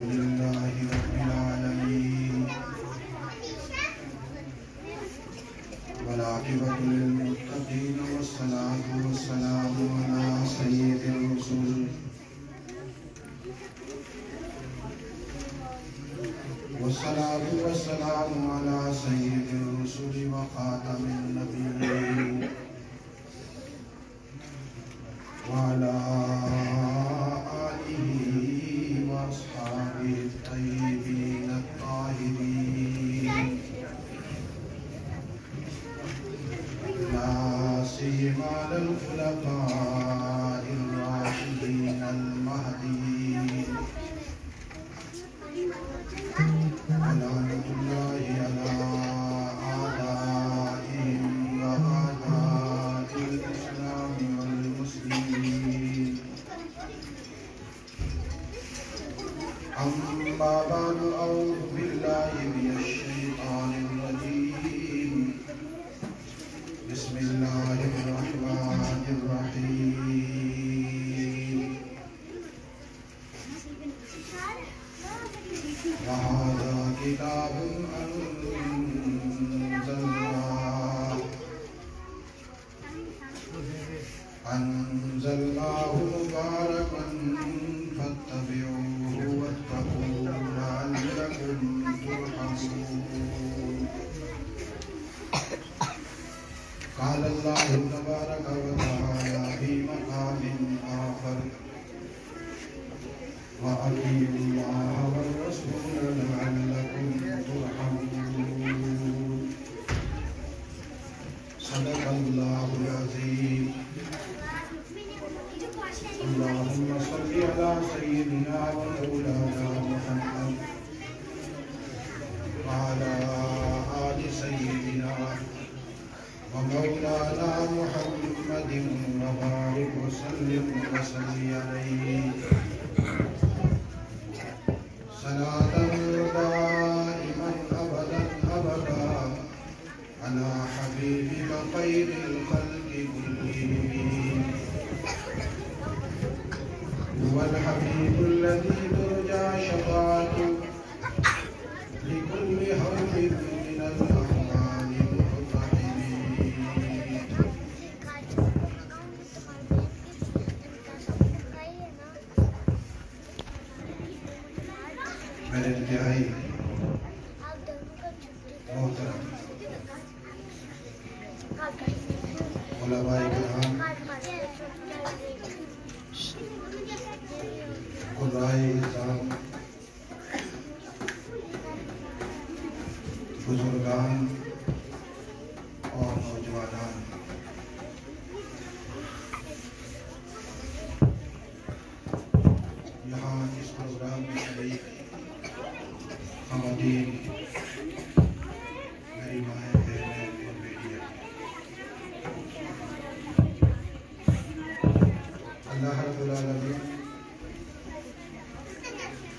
لله رب العالمين والعاقبة للمتقين والصلاة والسلام على سيد الرسل والصلاة والسلام على سيد الرسل وخاتم النبيين وعلى آله وأصحابه الطيبين الطاهرين لا سيما الخلفاء الراشدين المهديين ولعنة الله على أعدائهم وأعداء الإسلام والمسلمين أما بعد أعوذ بالله من الشيطان الرجيم بسم الله الرحمن الرحيم وهذا كتاب أنزلناه مباركا فاتبعوه واتقوا لعلكم ترحمون قال الله تبارك وتعالى في مقام آخر وأطيعوا الله والرسول لعلكم ترحمون صدق الله العظيم اللهم صل على سيدنا ومولانا محمد وعلى آل سيدنا ومولانا محمد وبارك وسلم عليه صلاة دائما أبدا أبدا على حبيبك خير الخلق كلهم هو الحبيب الذي ترجى شفاعته لكل حرب من الأحوال المقتحمين میرے انتہائی محترم علماء کرام قرائے اعظام بزرگان اور نوجوانان یہاں اس پروگرام میں شریک خواتین میری مائیں بہنیں اور بیٹیاں اللہ رب العالمین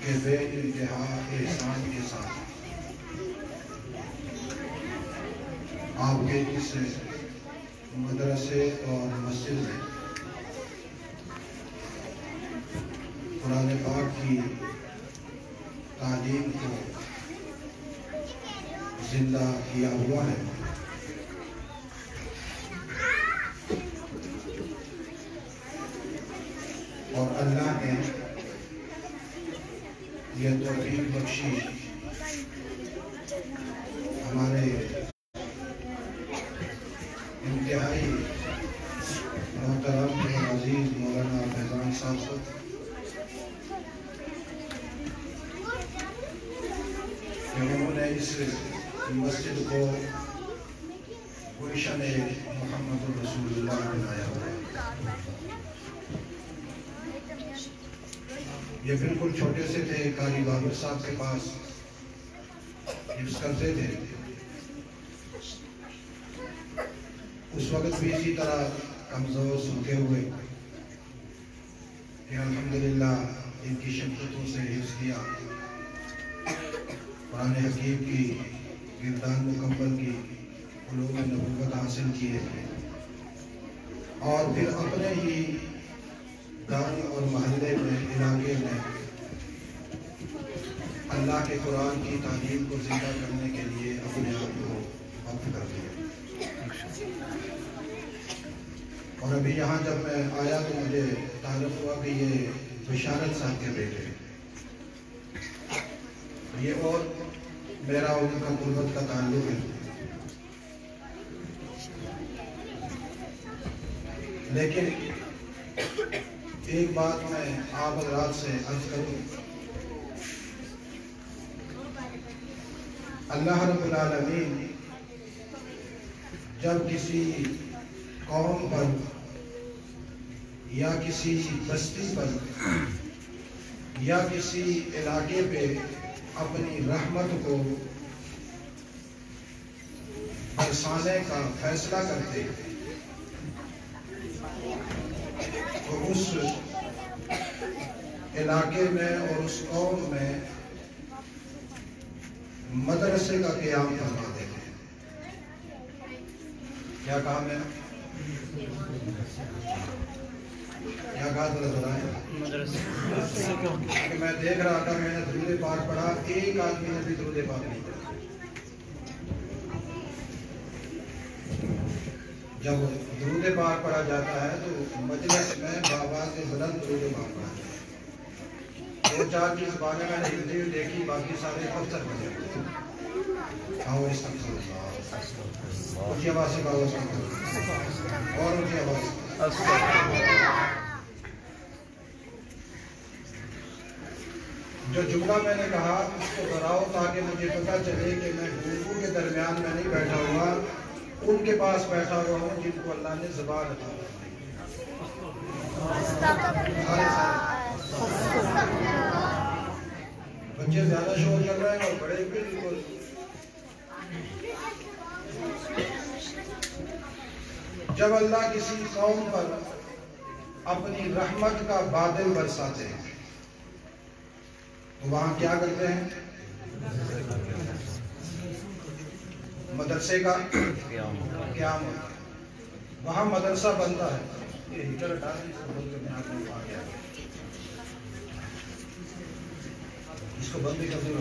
کے بے انتہا احسان کے ساتھ آپ کے اس مدرسے اور مسجد میں قرآن پاک کی تعلیم کو زندہ کیا ہوا ہے اور اللہ نے یہ توفیق بخشی ہمارے انتہائی محترم اور عزیز مولانا فیضان صاحب کو کہ انہوں نے اس مسجد کو گلشن محمد رسول اللہ بنایا ہوا ہے. یہ بالکل چھوٹے سے تھے، قاری بابر صاحب کے پاس حفظ کرتے تھے. اس وقت بھی اسی طرح کمزور سوکھے ہوئے کہ الحمدللہ ان کی شفقتوں سے حفظ کیا، قرآن حکیم کی گردان مکمل کی، علوم نبوت حاصل کیے اور پھر اپنے ہی گاؤں اور محلے میں علاقے میں اللہ کے قرآن کی تعلیم کو زندہ کرنے کے لیے اپنے آپ کو وقف کر دیا. اور ابھی یہاں جب میں آیا تو مجھے تعارف ہوا کہ یہ بشارت صاحب کے بیٹے ہیں. یہ اور میرا ان کا قربت کا تعلق ہے. لیکن ایک بات میں آپ حضرات سے عرض کروں. اللہ رب العالمین جب کسی قوم پر یا کسی بستی پر یا کسی علاقے پہ اپنی رحمت کو برسانے کا فیصلہ کرتے تو اس علاقے میں اور اس قوم میں مدرسے کا قیام فرما دیتے ہیں. کیا کہا میں نے؟ کیا کہا ذرا بتائیں؟ کہ میں دیکھ رہا تھا، میں نے درود پاک پڑھا، ایک آدمی نے بھی درود پاک نہیں پڑھا. جب درود پاک پڑھا جاتا ہے تو مجلس میں بآواز بلند درود پاک پڑھا جاتا ہے. دو چار کی زبانیں میں نے ہندی میں دیکھی، باقی سارے افسر بنے. اونچی آواز سے اور اونچی آواز. جو جملہ میں نے کہا اس کو دہراؤ تاکہ مجھے پتہ چلے کہ میں گفتگو کے درمیان میں نہیں بیٹھا ہوا، ان کے پاس بیٹھا ہوا ہوں جن کو اللہ نے زبان عطا فرمائی. بچے زیادہ شور کر رہے ہیں اور بڑے بالکل. جب اللہ کسی قوم پر اپنی رحمت کا بادل برساتے ہیں تو وہاں کیا کرتے ہیں؟ مدرسے کا قیام ہوتا ہے. وہاں مدرسہ بنتا ہے. یہ ہیٹر ہٹا دیں، اس کو بند بھی کر دیں.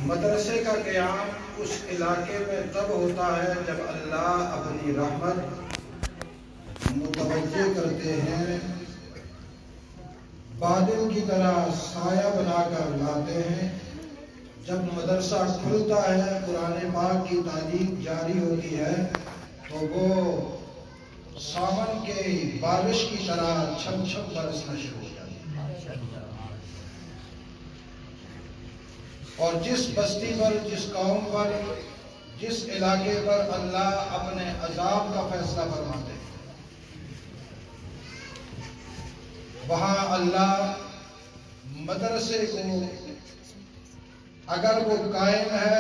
مدرسے کا قیام اس علاقے میں تب ہوتا ہے جب اللہ اپنی رحمت متوجہ کرتے ہیں، بادل کی طرح سایہ بنا کر لاتے ہیں. جب مدرسہ کھلتا ہے، قرآن پاک کی تعلیم جاری ہوتی ہے تو وہ ساون کے بارش کی طرح چھم چھم برسنا شروع ہو جاتی ہے. اور جس بستی پر، جس قوم پر، جس علاقے پر اللہ اپنے عذاب کا فیصلہ فرماتے ہیں، وہاں اللہ مدرسے کو اگر وہ قائم ہے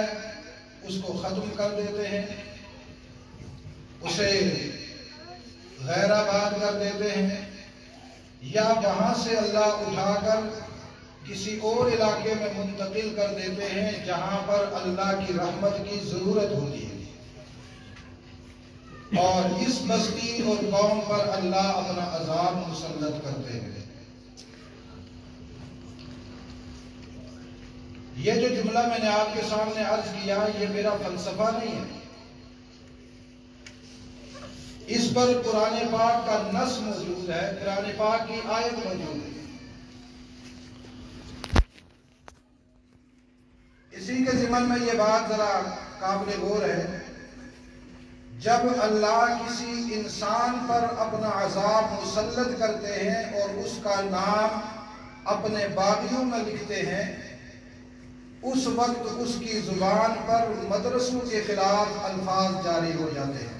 اس کو ختم کر دیتے ہیں، اسے غیر آباد کر دیتے ہیں، یا وہاں سے اللہ اٹھا کر کسی اور علاقے میں منتقل کر دیتے ہیں جہاں پر اللہ کی رحمت کی ضرورت ہوتی ہے. اور اس بستی اور قوم پر اللہ اپنا عذاب مسلط کرتے ہیں. یہ جو جملہ میں نے آپ کے سامنے عرض کیا یہ میرا فلسفہ نہیں ہے. اس پر قرآن پاک کا نص موجود ہے، قرآن پاک کی آیت موجود ہے. اسی کے ضمن میں یہ بات ذرا قابل غور ہے. جب اللہ کسی انسان پر اپنا عذاب مسلط کرتے ہیں اور اس کا نام اپنے باغیوں میں لکھتے ہیں، اس وقت اس کی زبان پر مدرسوں کے خلاف الفاظ جاری ہو جاتے ہیں.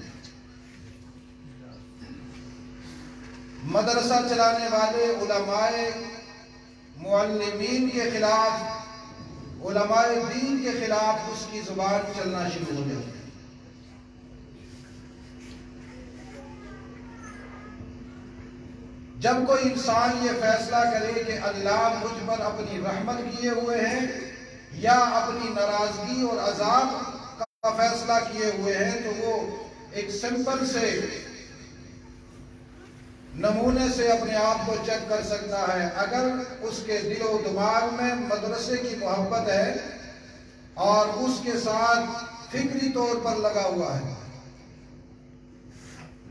مدرسہ چلانے والے علماء معلمین کے خلاف، علماء دین کے خلاف اس کی زبان چلنا شروع ہو جاتی ہے. جب کوئی انسان یہ فیصلہ کرے کہ اللہ مجھ پر اپنی رحمت کیے ہوئے ہیں یا اپنی ناراضگی اور عذاب کا فیصلہ کیے ہوئے ہیں، تو وہ ایک سمپل سے نمونے سے اپنے آپ کو چیک کر سکتا ہے۔ اگر اس کے دل و دماغ میں مدرسے کی محبت ہے اور اس کے ساتھ فکری طور پر لگا ہوا ہے،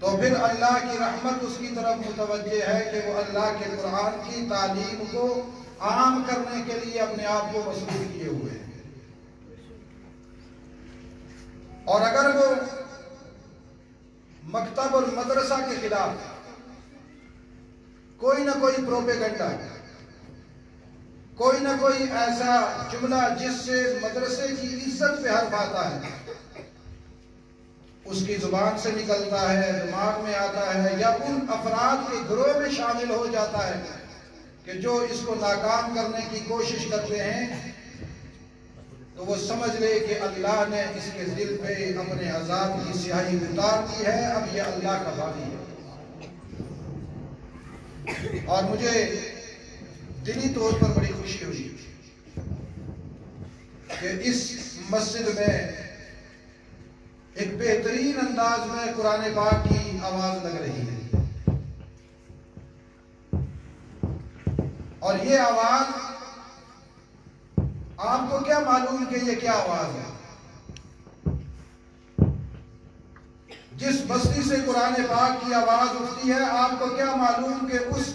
تو پھر اللہ کی رحمت اس کی طرف متوجہ ہے کہ وہ اللہ کے قرآن کی تعلیم کو عام کرنے کے لیے اپنے آپ کو مشغول کیے ہوئے ہیں۔ اور اگر وہ مکتب اور مدرسہ کے خلاف کوئی نہ کوئی پروپیگنڈا، کوئی نہ کوئی ایسا جملہ جس سے مدرسے کی عزت پہ حرف آتا ہے، اس کی زبان سے نکلتا ہے، دماغ میں آتا ہے، یا ان افراد کے گروہ میں شامل ہو جاتا ہے کہ جو اس کو ناکام کرنے کی کوشش کرتے ہیں، تو وہ سمجھ لے کہ اللہ نے اس کے دل پہ اپنے عذاب کی سیاہی اتار دی ہے، اب یہ اللہ کا باغی ہے۔ اور مجھے دلی طور پر بڑی خوشی ہوئی کہ اس مسجد میں ایک بہترین انداز میں قرآن پاک کی آواز لگ رہی ہے، اور یہ آواز آپ کو کیا معلوم کہ یہ کیا آواز ہے؟ جس بستی سے قرآن پاک کی آواز اٹھتی ہے، آپ کو کیا معلوم کہ اس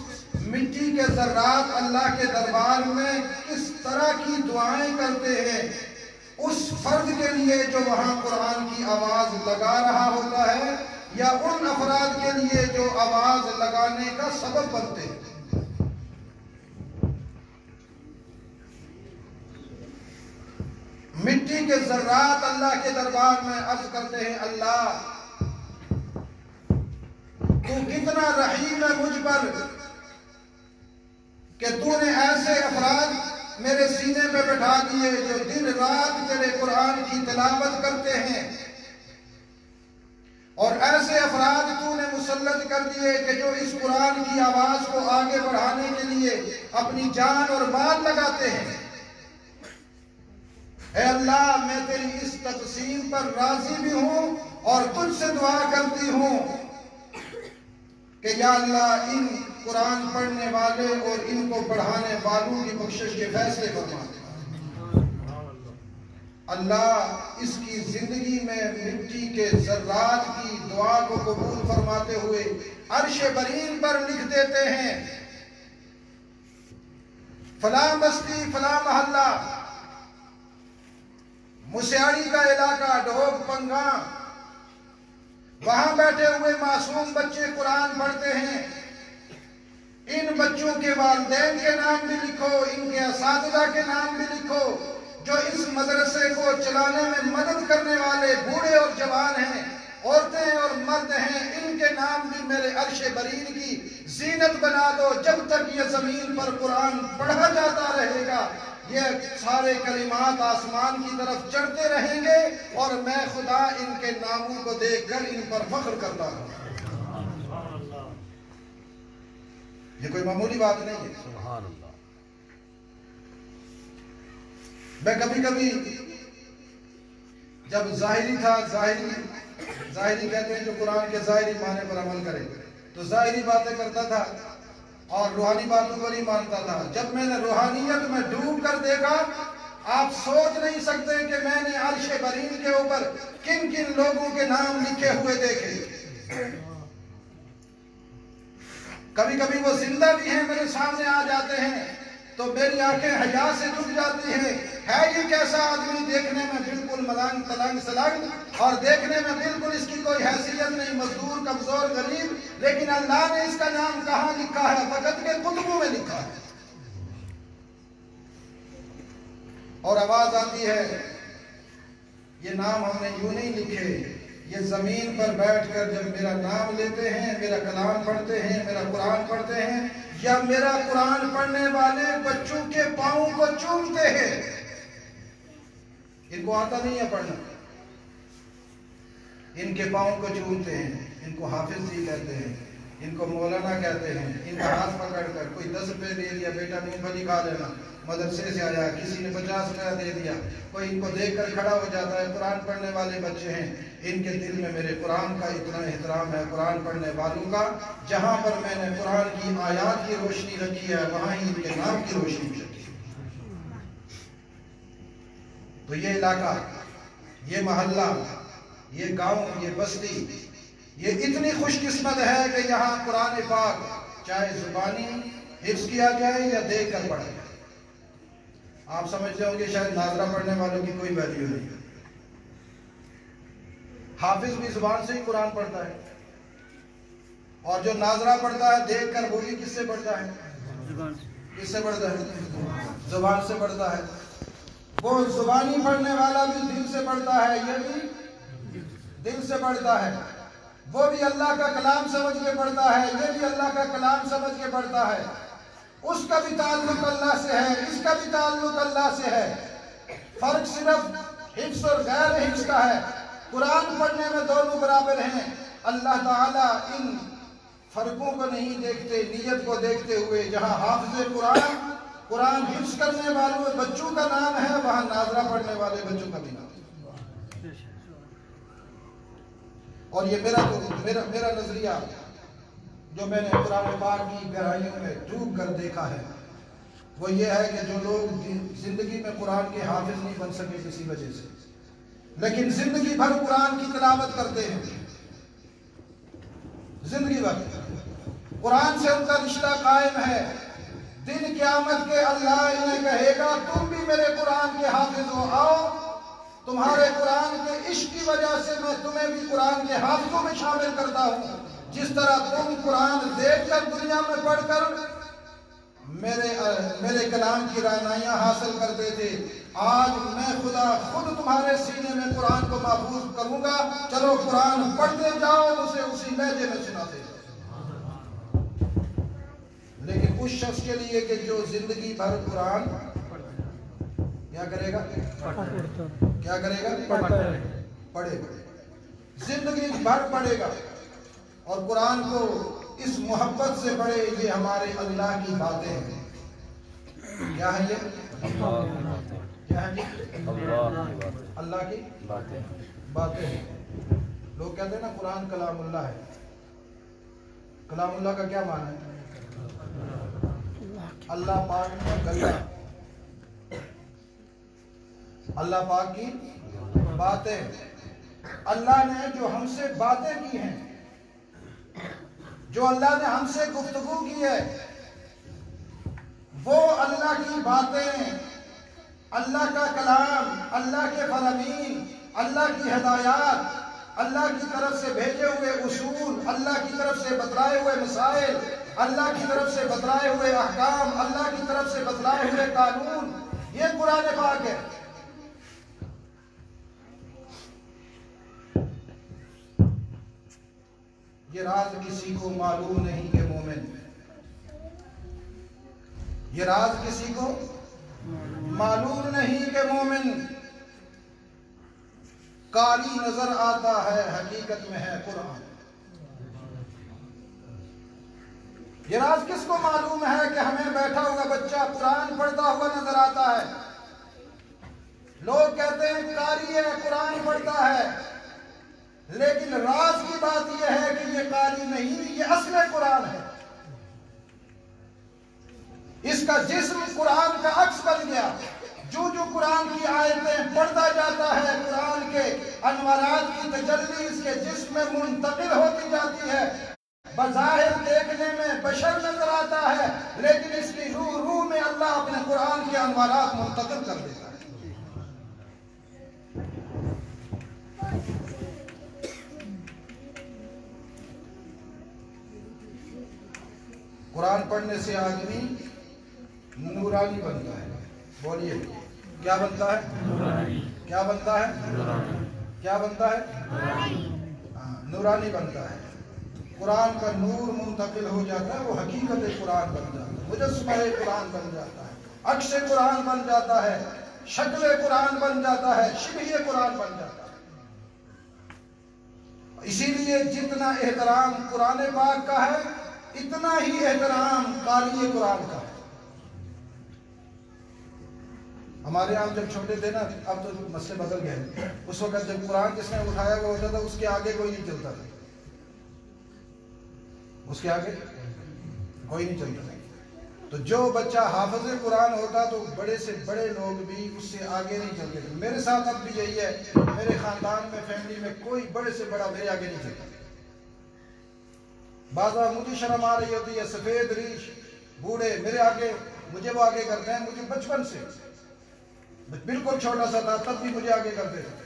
مٹی کے ذرات اللہ کے دربار میں کس طرح کی دعائیں کرتے ہیں اس فرد کے لیے جو وہاں قرآن کی آواز لگا رہا ہوتا ہے، یا ان افراد کے لیے جو آواز لگانے کا سبب بنتے ہیں۔ مٹی کے ذرات اللہ کے دربار میں عرض کرتے ہیں، اللہ تو کتنا رحیم ہے مجھ پر کہ تو نے ایسے افراد میرے سینے پہ بٹھا دیے جو دن رات تیرے قرآن کی تلاوت کرتے ہیں، اور ایسے افراد تو نے مسلط کر دیے کہ جو اس قرآن کی آواز کو آگے بڑھانے کے لیے اپنی جان اور مال لگاتے ہیں۔ اے اللہ، میں تیری اس تقسیم پر راضی بھی ہوں اور تجھ سے دعا کرتی ہوں کہ یا اللہ ان قرآن پڑھنے والے اور ان کو پڑھانے والوں کی بخشش کے فیصلے فرما دے۔ اللہ اس کی زندگی میں مٹی کے ذرات کی دعا کو قبول فرماتے ہوئے عرش برین پر لکھ دیتے ہیں، فلاں بستی، فلاں محلہ، مسیاری کا علاقہ، ڈھوک پنگاں، وہاں بیٹھے ہوئے معصوم بچے قرآن پڑھتے ہیں۔ ان بچوں کے والدین کے نام بھی لکھو، ان کے اساتذہ کے نام بھی لکھو، جو اس مدرسے کو چلانے میں مدد کرنے والے بوڑھے اور جوان ہیں، عورتیں اور مرد ہیں، ان کے نام بھی میرے عرش برین کی زینت بنا دو۔ جب تک یہ زمین پر قرآن پڑھا جاتا رہے گا، یہ سارے کلمات آسمان کی طرف چڑھتے رہیں گے، اور میں خدا ان کے ناموں کو دیکھ کر ان پر فخر کرتا ہوں۔ یہ کوئی معمولی بات نہیں ہے۔ سبحان اللہ۔ میں کبھی کبھی جب ظاہری تھا، ظاہری کہتے ہیں جو قرآن کے ظاہری معنی پر عمل کرے، تو ظاہری باتیں کرتا تھا اور روحانی باتوں کو نہیں مانتا تھا۔ جب میں نے روحانیت میں ڈوب کر دیکھا، آپ سوچ نہیں سکتے کہ میں نے عرش برین کے اوپر کن کن لوگوں کے نام لکھے ہوئے دیکھے۔ کبھی کبھی وہ زندہ بھی ہیں، میرے سامنے آ جاتے ہیں تو میری آنکھیں حیا سے جھک جاتی ہیں۔ ہے یہ کیسا آدمی، دیکھنے میں بالکل ملنگ تلنگ سلنگ، اور دیکھنے میں بالکل اس کی کوئی حیثیت نہیں، مزدور، کمزور، غریب، لیکن اللہ نے اس کا نام کہاں لکھا ہے؟ فقط کے کتبوں میں لکھا ہے۔ اور آواز آتی ہے، یہ نام ہم نے یوں نہیں لکھے، یہ زمین پر بیٹھ کر جب میرا نام لیتے ہیں، میرا کلام پڑھتے ہیں، میرا قرآن پڑھتے ہیں، یا میرا قرآن پڑھنے والے بچوں کے پاؤں کو چومتے ہیں۔ ان کو آتا نہیں ہے پڑھنا، ان کے پاؤں کو چومتے ہیں، ان کو حافظ جی کہتے ہیں، ان کو مولانا کہتے ہیں، ان کا ہاتھ پکڑ کر کوئی 10 روپے دے دیا، بیٹا مونگ پھلی کھا لینا، مدرسے سے آیا کسی نے 50 روپیہ دے دیا، کوئی ان کو دیکھ کر کھڑا ہو جاتا ہے، قرآن پڑھنے والے بچے ہیں، ان کے دل میں میرے قرآن کا اتنا احترام ہے، قرآن پڑھنے والوں کا، جہاں پر میں نے قرآن کی آیات کی روشنی رکھی ہے وہاں ہی ان کے نام کی روشنی بھی رکھی ہے۔ تو یہ علاقہ، یہ محلہ، یہ گاؤں، یہ بستی، یہ اتنی خوش قسمت ہے کہ یہاں قرآن پاک چاہے زبانی حفظ کیا جائے یا دیکھ کر پڑھا جائے۔ آپ سمجھتے ہوں گے شاید ناظرہ پڑھنے والوں کی کوئی ویلیو نہیں، حافظ بھی زبان سے ہی قرآن پڑھتا ہے، اور جو ناظرہ پڑھتا ہے دیکھ کر وہ بھی کس سے پڑھتا ہے؟ کس سے پڑھتا ہے؟ زبان سے پڑھتا ہے۔ وہ زبانی پڑھنے والا بھی دل سے پڑھتا ہے، یہ بھی دل سے پڑھتا ہے، وہ بھی اللہ کا کلام سمجھ کے پڑھتا ہے، یہ بھی اللہ کا کلام سمجھ کے پڑھتا ہے، اس کا بھی تعلق اللہ سے ہے، اس کا بھی تعلق اللہ سے ہے۔ فرق صرف حفظ اور غیر حفظ کا ہے، قرآن پڑھنے میں دونوں برابر ہیں۔ اللہ تعالیٰ ان فرقوں کو نہیں دیکھتے، نیت کو دیکھتے ہوئے جہاں حافظ قرآن حفظ کرنے والوں بچوں کا نام ہے وہاں ناظرہ پڑھنے والے بچوں کا بھی نام ہے۔ اور یہ میرا نظریہ جو میں نے قرآن پاک کی گہرائیوں میں ڈوب کر دیکھا ہے وہ یہ ہے کہ جو لوگ زندگی میں قرآن کے حافظ نہیں بن سکے کسی وجہ سے، لیکن زندگی بھر قرآن کی تلاوت کرتے ہیں، زندگی بھر قرآن سے ان کا رشتہ قائم ہے، دن قیامت کے اللہ انہیں کہے گا تم بھی میرے قرآن کے حافظ ہو، آؤ تمہارے قرآن کے عشق کی وجہ سے میں تمہیں بھی قرآن کے حافظوں میں شامل کرتا ہوں۔ جس طرح تم قرآن دیکھ کر دنیا میں پڑھ کر میرے کلام کی رہنمائیاں حاصل کرتے تھے، آج میں خدا خود تمہارے سینے میں قرآن کو محفوظ کروں گا، چلو قرآن پڑھتے جاؤ، اسے اسی لہجے میں سناتے جاؤ۔ لیکن اس شخص کے لیے کہ جو زندگی بھر قرآن کیا کرے گا؟ کیا کرے گا؟ پڑھے گا، زندگی بھر پڑھے گا، اور قرآن کو اس محبت سے پڑھے، یہ ہمارے اللہ کی باتیں ہیں۔ کیا ہے یہ؟ کیا ہے یہ؟ اللہ کی باتیں ہیں۔ لوگ کہتے ہیں نا قرآن کلام اللہ ہے، کلام اللہ کا کیا معنی ہے؟ اللہ پاک کا کلام، اللہ پاک کی باتیں، اللہ نے جو ہم سے باتیں کی ہیں، جو اللہ نے ہم سے گفتگو کی ہے، وہ اللہ کی باتیں، اللہ کا کلام، اللہ کے فرامین، اللہ کی ہدایات، اللہ کی طرف سے بھیجے ہوئے اصول، اللہ کی طرف سے بتلائے ہوئے مسائل، اللہ کی طرف سے بتلائے ہوئے احکام، اللہ کی طرف سے بتلائے ہوئے قانون، یہ قرآن پاک ہے۔ یہ راز کسی کو معلوم نہیں کہ مومن، یہ راز کسی کو معلوم نہیں کہ مومن قاری نظر آتا ہے، حقیقت میں ہے قرآن۔ یہ راز کس کو معلوم ہے کہ ہمیں بیٹھا ہوا بچہ قرآن پڑھتا ہوا نظر آتا ہے؟ لوگ کہتے ہیں قاری ہے، قرآن پڑھتا ہے، لیکن راز کی بات یہ ہے کہ یہ قاری نہیں، یہ اصل قرآن ہے۔ اس کا جسم قرآن کا عکس بن گیا، جو قرآن کی آیتیں پڑھتا جاتا ہے، قرآن کے انوارات کی تجلی اس کے جسم میں منتقل ہوتی جاتی ہے۔ بظاہر دیکھنے میں بشر نظر آتا ہے، لیکن اس کی روح میں اللہ اپنے قرآن کے انوارات منتقل کر دیتا ہے۔ قرآن پڑھنے سے آدمی نورانی بنتا ہے۔ بولیے کیا بنتا ہے؟ کیا بنتا ہے؟ کیا بنتا ہے؟ نورانی بنتا ہے۔ قرآن کا نور منتقل ہو جاتا ہے، وہ حقیقت قرآن بن جاتا ہے، مجسمہ قرآن بن جاتا ہے، عکس قرآن بن جاتا ہے، شکل قرآن بن جاتا ہے، شبیہ قرآن بن جاتا ہے۔ اسی لیے جتنا احترام قرآن پاک کا ہے اتنا ہی احترام قاری قرآن کا ہے۔ ہمارے یہاں جب چھوٹے تھے نا، اب تو مسئلے بدل گئے، اس وقت جب قرآن جس نے اٹھایا ہوا ہوتا تھا اس کے آگے کوئی نہیں چلتا تھا، اس کے آگے کوئی نہیں چلتا تھا۔ تو جو بچہ حافظ قرآن ہوتا تو بڑے سے بڑے لوگ بھی اس سے آگے نہیں چلتے تھے۔ میرے ساتھ اب بھی یہی ہے، میرے خاندان میں فیملی میں کوئی بڑے سے بڑا میرے آگے نہیں چلتا۔ بعض بار مجھے شرم آ رہی ہوتی ہے، سفید ریش بوڑھے میرے آگے، مجھے وہ آگے کرتے ہیں۔ مجھے بچپن سے بالکل چھوٹا سا تھا تب بھی مجھے آگے کرتے تھے۔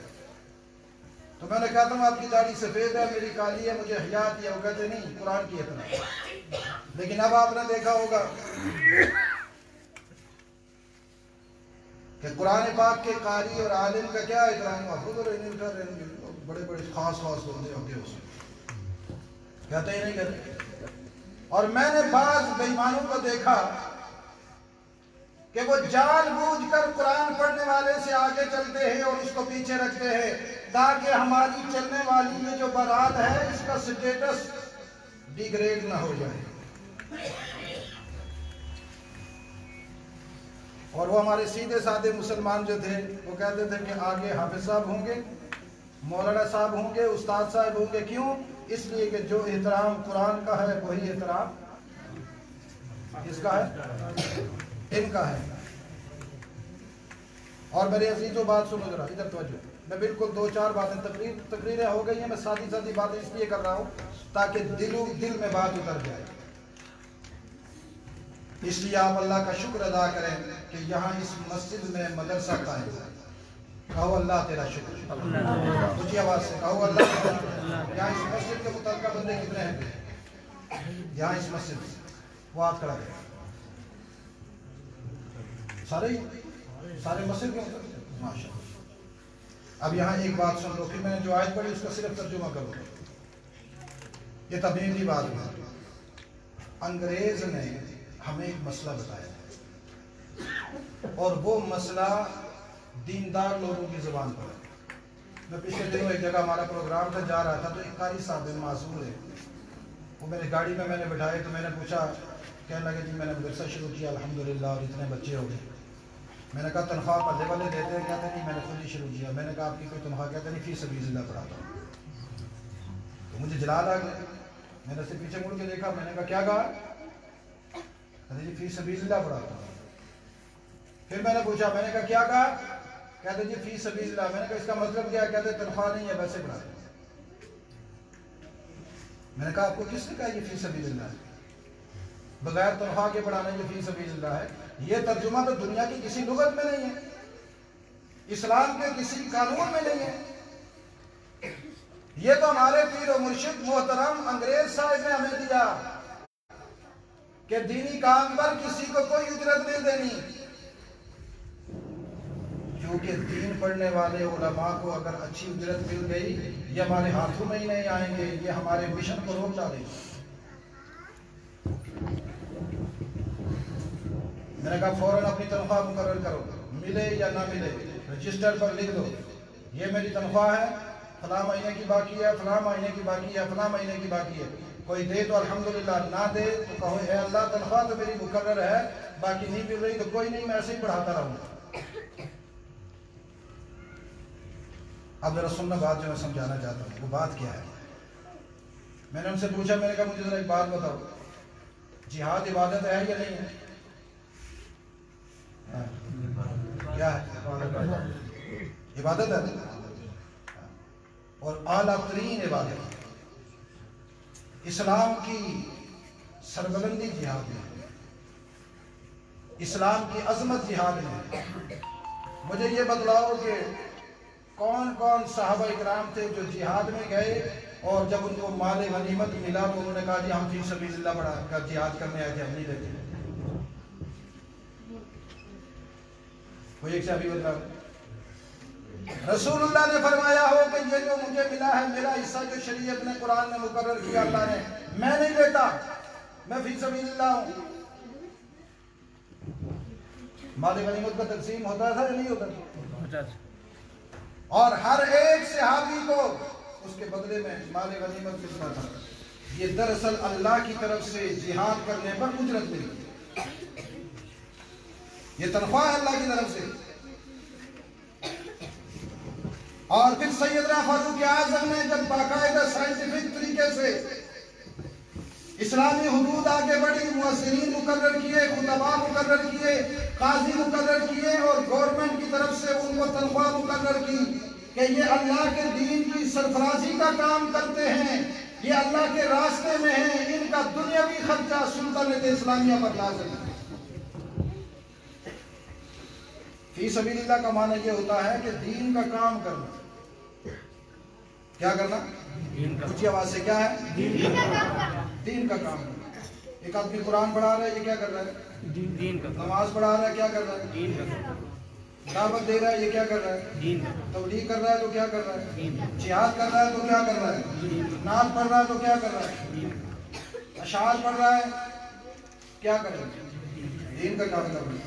تو میں نے کہتا ہوں آپ کی داڑھی سفید ہے، میری کالی ہے، مجھے حیا آتی ہے۔ وہ کہتے نہیں، قرآن کی احترام۔ لیکن اب آپ نے دیکھا ہوگا کہ قرآن پاک کے قاری اور عالم کا کیا احترام ہوا، بڑے بڑے خاص بندے ہوتے ہیں، اس کہتے ہی نہیں کہتے۔ اور میں نے بعض بے ایمانوں کو دیکھا کہ وہ جان بوجھ کر قرآن پڑھنے والے سے آگے چلتے ہیں اور اس کو پیچھے رکھتے ہیں تاکہ ہماری چلنے والی یہ جو بارات ہے اس کا سٹیٹس ڈیگریڈ نہ ہو جائے۔ اور وہ ہمارے سیدھے سادے مسلمان جو تھے وہ کہتے تھے کہ آگے حافظ صاحب ہوں گے، مولانا صاحب ہوں گے، استاد صاحب ہوں گے۔ کیوں؟ اس لیے کہ جو احترام قرآن کا ہے وہی احترام کس کا ہے؟ ان کا ہے۔ اور میرے عزیزوں بات سنو ذرا، ادھر توجہ۔ میں بالکل دو چار باتیں، تقریریں ہو گئی ہیں، میں سادی باتیں اس لیے کر رہا ہوں تاکہ دل میں بات اتر جائے۔ اس لیے آپ اللہ کا شکر ادا کریں کہ یہاں اس مسجد میں مدرسہ قائم ہے۔ کہو اللہ تیرا شکر، اونچی آواز سے کہو اللہ تیرا شکر۔ یہاں اس مسجد کے متعلقہ بندے کتنے ہیں یہاں اس مسجد میں؟ وہ ہاتھ کھڑا کریں۔ سارے مسجد کے متعلق ماشاء اللہ۔ اب یہاں ایک بات سن لو، پھر میں نے جو آیت پڑھی اس کا صرف ترجمہ کروں۔ یہ تبلیغی بات ہے۔ انگریز نے ہمیں ایک مسئلہ بتایا اور وہ مسئلہ دیندار لوگوں کی زبان پر ہے۔ میں پچھلے دنوں ایک جگہ ہمارا پروگرام تھا، جا رہا تھا تو ایک قاری صاحب معذور ہے، وہ میرے گاڑی میں نے بٹھائے تو میں نے پوچھا، کہنے لگے جی میں نے مدرسہ شروع کیا الحمدللہ اور اتنے بچے ہو گئے۔ میں نے کہا تنخواہ پلے والے دیتے ہیں؟ کہتے نہیں میں نے خود ہی شروع کیا۔ میں نے کہا آپ کی کوئی تنخواہ؟ کہتے نہیں فی سبیل اللہ پڑھاتا ہوں۔ تو مجھے جلال آ گیا، میں نے اسے پیچھے مڑ کے دیکھا، میں نے کہا کیا کہا؟ کہتے جی فی سبیل اللہ پڑھاتا ہوں۔ پھر میں نے پوچھا، میں نے کہا کیا کہا؟ کہتے جی فی سبیل اللہ۔ میں نے کہا اس کا مطلب کیا ہے؟ کہتے تنخواہ نہیں ہے ویسے پڑھاتا ہوں۔ میں نے کہا آپ کو کس نے کہا یہ فی سبیل اللہ ہے؟ بغیر تنخواہ کے پڑھانا یہ فی سبیل اللہ ہے؟ یہ ترجمہ تو دنیا کی کسی لغت میں نہیں ہے، اسلام کے کسی قانون میں نہیں ہے۔ یہ تو ہمارے پیر و مرشد محترم انگریز صاحب نے ہمیں دیا کہ دینی کام پر کسی کو کوئی اجرت نہیں دینی، کیونکہ دین پڑھنے والے علماء کو اگر اچھی اجرت مل گئی یہ ہمارے ہاتھوں میں ہی نہیں آئیں گے، یہ ہمارے مشن کو روک ڈالیں گے۔ میں نے کہا فوراً اپنی تنخواہ مقرر کرو، ملے یا نہ ملے رجسٹر پر لکھ دو یہ میری تنخواہ ہے، فلاں مہینے کی باقی ہے، فلاں مہینے کی باقی ہے، فلاں مہینے کی باقی ہے۔ کوئی دے تو الحمدللہ، نہ دے تو کہو اے اللہ تنخواہ تو میری مقرر ہے، باقی نہیں مل رہی تو کوئی نہیں، میں ایسے ہی پڑھاتا رہوں گا۔ اب ذرا سننا بات جو میں سمجھانا چاہتا ہوں، وہ بات کیا ہے؟ میں نے ان سے پوچھا، میں نے کہا مجھے ذرا ایک بات بتاؤ، جہاد عبادت ہے یا نہیں ہے؟ کیا ہے؟ عبادت ہے اور اعلیٰ ترین عبادت۔ اسلام کی سربلندی جہاد میں، اسلام کی عظمت جہاد میں۔ مجھے یہ بتلاؤ کہ کون کون صحابہ اکرام تھے جو جہاد میں گئے اور جب ان کو مال غنیمت ملا تو انہوں نے کہا جی ہم فی سبیل اللہ بڑھا کر جہاد کرنے آئے تھے، ہم نہیں دیتے؟ کوئی ایک صحابی بتلاؤ۔ رسول اللہ نے فرمایا ہو کہ یہ جو مجھے ملا ہے میرا حصہ جو شریعت نے قرآن نے مقرر کیا اللہ نے، میں نہیں دیتا، میں فی سبیل اللہ ہوں۔ مال غنیمت کا تقسیم ہوتا تھا یا نہیں ہوتا تھا؟ اور ہر ایک صحابی کو اس کے بدلے میں مال غنیمت ملتا تھا. یہ دراصل اللہ کی طرف سے جہاد کرنے پر اجرت ملی. یہ تنخواہ ہے اللہ کی طرف سے. اور پھر سیدنا فاروق اعظم نے جب باقاعدہ سائنٹیفک طریقے سے اسلامی حدود آگے بڑھی، مؤثرین مقرر کیے، خطباء مقرر کیے، قاضی مقرر کیے، اور گورنمنٹ کی طرف سے ان کو تنخواہ مقرر کی کہ یہ اللہ کے دین کی سرفرازی کا کام کرتے ہیں، یہ اللہ کے راستے میں ہیں، ان کا دنیاوی خرچہ سلطنت اسلامیہ پر لازم ہے. فی سبیل اللہ کا معنی یہ ہوتا ہے کہ دین کا کام کرنا. کیا کرنا؟ اونچی آواز سے کیا ہے؟ دین کا کام کرنا. ایک آدمی قرآن پڑھا رہا ہے، یہ کیا کر رہا ہے؟ دین کا. نماز پڑھا رہا ہے، کیا کر رہا ہے؟ دین کا. دعوت دے رہا ہے، یہ کیا کر رہا ہے؟ دین کا. تبلیغ کر رہا ہے تو کیا کر رہا ہے؟ جہاد کر رہا ہے تو کیا کر رہا ہے؟ نعت پڑھ رہا ہے تو کیا کر رہا ہے؟ اشعار پڑھ رہا ہے، کیا کر رہا ہے؟ دین کا کام کر رہا ہے.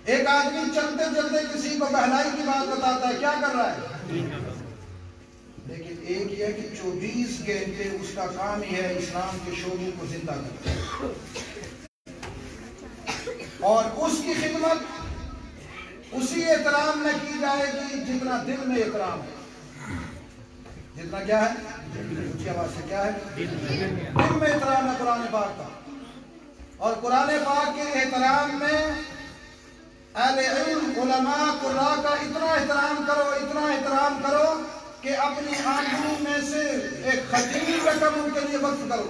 ایک آدمی چلتے چلتے کسی کو بہلائی کی بات بتاتا ہے، کیا کر رہا ہے؟ لیکن ایک یہ کہ 24 گھنٹے اس کا کام ہی ہے اسلام کے شعبوں کو زندہ کرنا، اور اس کی خدمت اسی احترام میں کی جائے گی جتنا دل میں احترام ہے. جتنا کیا ہے؟ اونچی آواز سے کیا ہے؟ دل میں احترام ہے قرآن پاک کا. اور قرآن پاک کے احترام میں اہل علم، علماء، قراء کا اتنا احترام کرو، اتنا احترام کرو کہ اپنی آمدنی میں سے ایک خطیر رقم ان کے لیے وقف کرو.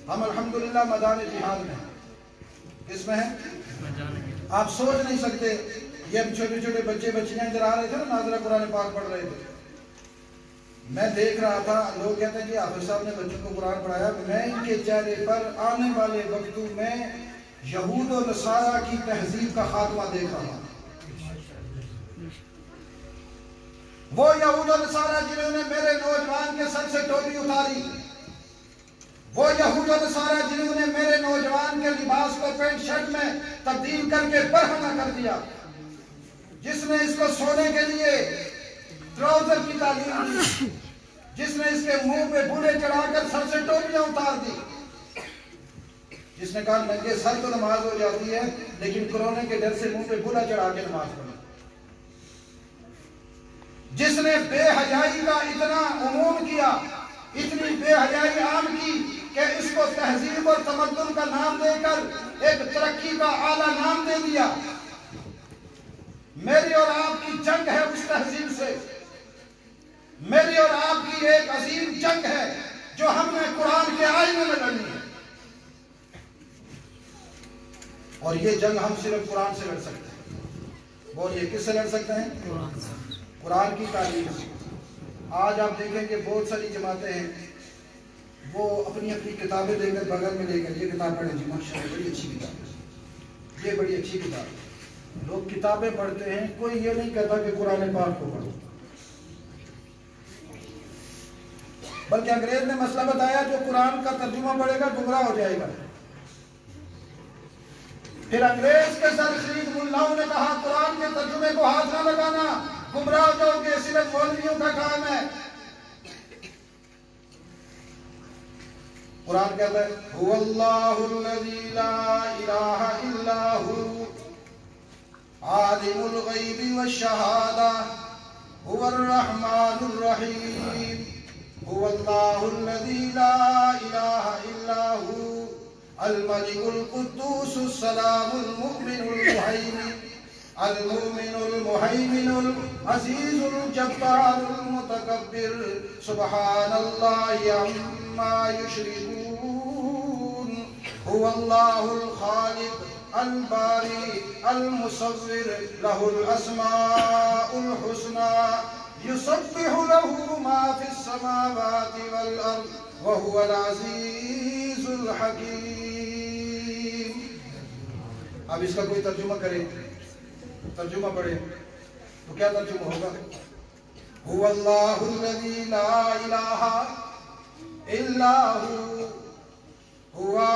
ہم الحمدللہ میدان جہاد میں ہیں. کس میں ہیں؟ آپ سوچ نہیں سکتے. یہ ہم چھوٹے چھوٹے بچے بچیاں ادھر آ رہے تھے نا، ناظرہ قرآن پاک پڑھ رہے تھے. میں دیکھ رہا تھا، لوگ کہتے ہیں کہ حافظ صاحب نے بچوں کو قرآن پڑھایا. میں ان کے چہرے پر آنے والے وقتوں میں یہود و نصارہ کی تہذیب کا خاتمہ دیکھ رہا ہوں. وہ یہود و نصارہ جنہوں نے میرے نوجوان کے سر سے ٹوپی اتاری، وہ یہود و نصارہ جنہوں نے میرے نوجوان کے لباس کو پینٹ شرٹ میں تبدیل کر کے برہنہ کر دیا، جس نے اس کو سونے کے لیے ٹراؤزر کی تعلیم دی، جس نے اس کے منہ پہ بوڑھے چڑھا کر سر سے ٹوپیاں اتار دی، جس نے کہا ننگے سر تو نماز ہو جاتی ہے لیکن کرونے کے ڈر سے منہ پہ بوڑھا چڑھا کے نماز پڑھی، جس نے بے حیائی کا اتنا عموم کیا، اتنی بے حیائی عام کی کہ اس کو تہذیب اور تمدن کا نام دے کر ایک ترقی کا اعلیٰ نام دے دیا. میری اور آپ کی جنگ ہے اس تہذیب سے. میری اور آپ کی ایک عظیم جنگ ہے جو ہم نے قرآن کے آئینے میں لڑنی ہے. اور یہ جنگ ہم صرف قرآن سے لڑ سکتے ہیں. بولیے کس سے لڑ سکتے ہیں؟ قرآن کی تعلیم سے. آج آپ دیکھیں کہ بہت ساری جماعتیں ہیں، وہ اپنی اپنی کتابیں لے کر بغل میں لے کر یہ کتاب پڑھیں جی ماشاءاللہ بڑی اچھی کتاب ہے، یہ بڑی اچھی کتاب ہے. لوگ کتابیں پڑھتے ہیں، کوئی یہ نہیں کہتا کہ قرآن پاک کو پڑھو. بلکہ انگریز نے مسئلہ بتایا جو قرآن کا ترجمہ پڑھے گا گمراہ ہو جائے گا. پھر انگریز کے سرخرید ملاؤں نے کہا قرآن کے ترجمے کو ہاتھ نہ لگانا، گمراہ ہو جاؤ گے، صرف مولویوں کا کام ہے. قرآن کہتا ہے هو اللہ الذی لا الہ الا هو عالم الغیب والشہادہ هو الرحمن الرحیم هو اللہ الذی لا الہ الا هو الملك القدوس السلام المؤمن المؤمن المهيمن العزيز الجبار المتكبر سبحان الله عما يشركون هو الله الخالق الباري المصور له الأسماء الحسنى يسبح له ما في السماوات والأرض وهو العزيز الحكيم. اب اس کا کوئی ترجمہ کرے، ترجمہ پڑھے تو کیا ترجمہ ہوگا؟ هو اللہ الذی لا الہ الا ہوا،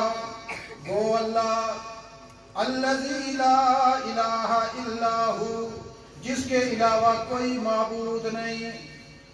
وہ اللہ الذی لا الہ الا ہو، جس کے علاوہ کوئی معبود نہیں.